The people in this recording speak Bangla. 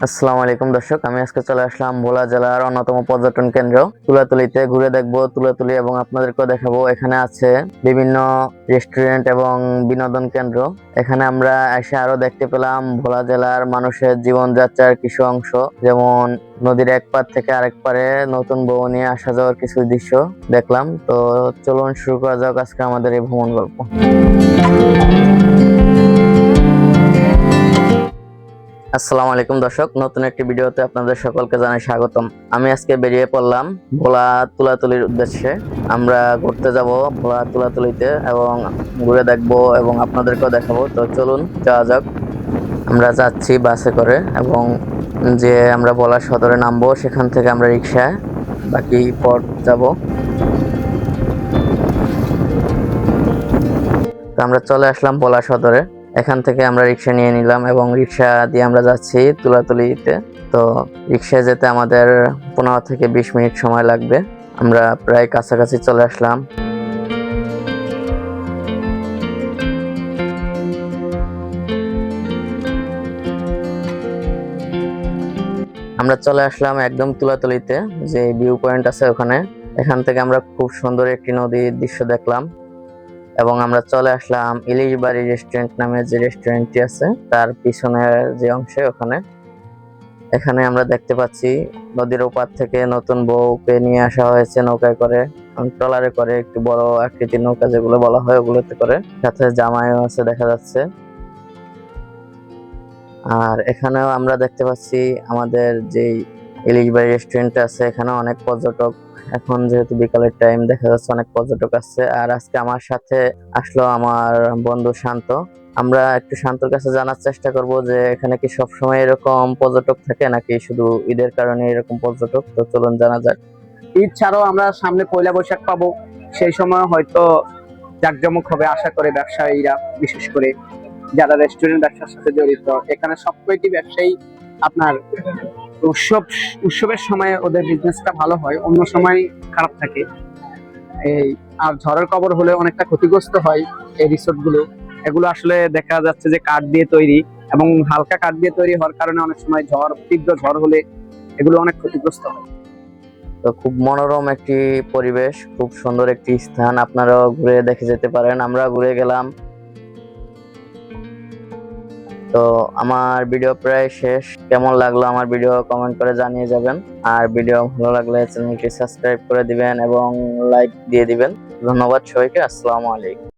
আসসালামু আলাইকুম দর্শক, আমি আজকে চলে আসলাম ভোলা জেলার অন্যতম পর্যটন কেন্দ্র তুলাতুলিতে। ঘুরে দেখবো তুলাতুলি এবং আপনাদেরকেও দেখাবো। এখানে আছে বিভিন্ন রেস্টুরেন্ট এবং বিনোদন কেন্দ্র। এখানে আমরা এসে আরো দেখতে পেলাম ভোলা জেলার মানুষের জীবনযাত্রার কিছু অংশ, যেমন নদীর এক পার থেকে আরেক পারে নতুন বউ নিয়ে আসা যাওয়ার কিছু দৃশ্য দেখলাম। তো চলুন শুরু করা যাক আজকে আমাদের এই ভ্রমণ গল্প। আসসালামু আলাইকুম দর্শক, নতুন একটি ভিডিওতে আপনাদের সকলকে জানাই স্বাগতম। আমি আজকে বেরিয়ে পড়লাম ভোলা তুলাতুলির উদ্দেশ্যে। আমরা ঘুরতে যাব ভোলা তুলাতুলিতে এবং ঘুরে দেখবো এবং আপনাদেরকেও দেখাবো। তো চলুন যাওয়া যাক। আমরা যাচ্ছি বাসে করে এবং যে আমরা ভোলা সদরে নামবো, সেখান থেকে আমরা রিক্সায় বাকি পথ যাব। তো আমরা চলে আসলাম ভোলা সদরে। এখান থেকে আমরা রিক্সা নিয়ে নিলাম এবং রিক্সা দিয়ে আমরা যাচ্ছি তুলাতুলিতে। তো রিক্সায় যেতে আমাদের 15 থেকে 20 মিনিট সময় লাগবে। আমরা প্রায় কাছাকাছি চলে আসলাম। আমরা চলে আসলাম একদম তুলাতুলিতে, যে ভিউ পয়েন্ট আছে ওখানে। এখান থেকে আমরা খুব সুন্দর একটি নদীর দৃশ্য দেখলাম এবং আমরা চলে আসলাম ইলিশ বাড়ি রেস্টুরেন্ট নামে যে রেস্টুরেন্টটি আছে তার পিছনের যে অংশে ওখানে। এখানে আমরা দেখতে পাচ্ছি নদীর ওপার থেকে নতুন বউকে নিয়ে আসা হয়েছে নৌকায় করে, ট্রলারে করে, একটু বড় আকৃতির নৌকা যেগুলো বলা হয় ওগুলোতে করে। সাথে জামাইও আছে দেখা যাচ্ছে। আর এখানেও আমরা দেখতে পাচ্ছি আমাদের যে ইলিশ বাড়ি রেস্টুরেন্ট আছে, এখানে অনেক পর্যটক। এখন যেহেতু বিকালের টাইম, দেখা যাচ্ছে অনেক পর্যটক আসছে। আর আজকে আমার সাথে আসলো আমার বন্ধু শান্ত। আমরা একটু শান্তর কাছে জানার চেষ্টা করব যে এখানে কি সবসময় এরকম পর্যটক থাকে নাকি শুধু ঈদের কারণে এরকম পর্যটক। তো চলুন জানা যাক। ঈদ ছাড়াও আমরা সামনে পয়লা বৈশাখ পাবো, সেই সময় হয়তো জাঁকজমক হবে আশা করে ব্যবসায়ীরা, বিশেষ করে যারা রেস্টুরেন্ট ব্যবসার সাথে জড়িত। এখানে সবকয়টি ব্যবসায়ী আপনার উৎসবের সময় ওদের বিজনেসটা ভালো হয়, অন্য সময় খারাপ থাকে। এই আর ঝড়ের কবর হলে অনেকটা ক্ষতিগ্রস্ত হয় এই রিসোর্ট গুলো। এগুলো আসলে দেখা যাচ্ছে যে কাঠ দিয়ে তৈরি এবং হালকা কাঠ দিয়ে তৈরি হওয়ার কারণে অনেক সময় তীব্র ঝড় হলে এগুলো অনেক ক্ষতিগ্রস্ত হয়। তো খুব মনোরম একটি পরিবেশ, খুব সুন্দর একটি স্থান, আপনারাও ঘুরে দেখে যেতে পারেন। আমরা ঘুরে গেলাম। তো আমার ভিডিও প্রায় শেষ। কেমন লাগলো আমার ভিডিও কমেন্ট করে জানিয়ে যাবেন। আর ভিডিও ভালো লাগলে চ্যানেলটি সাবস্ক্রাইব করে দিবেন এবং লাইক দিয়ে দিবেন। ধন্যবাদ সবাইকে। আসসালামু আলাইকুম।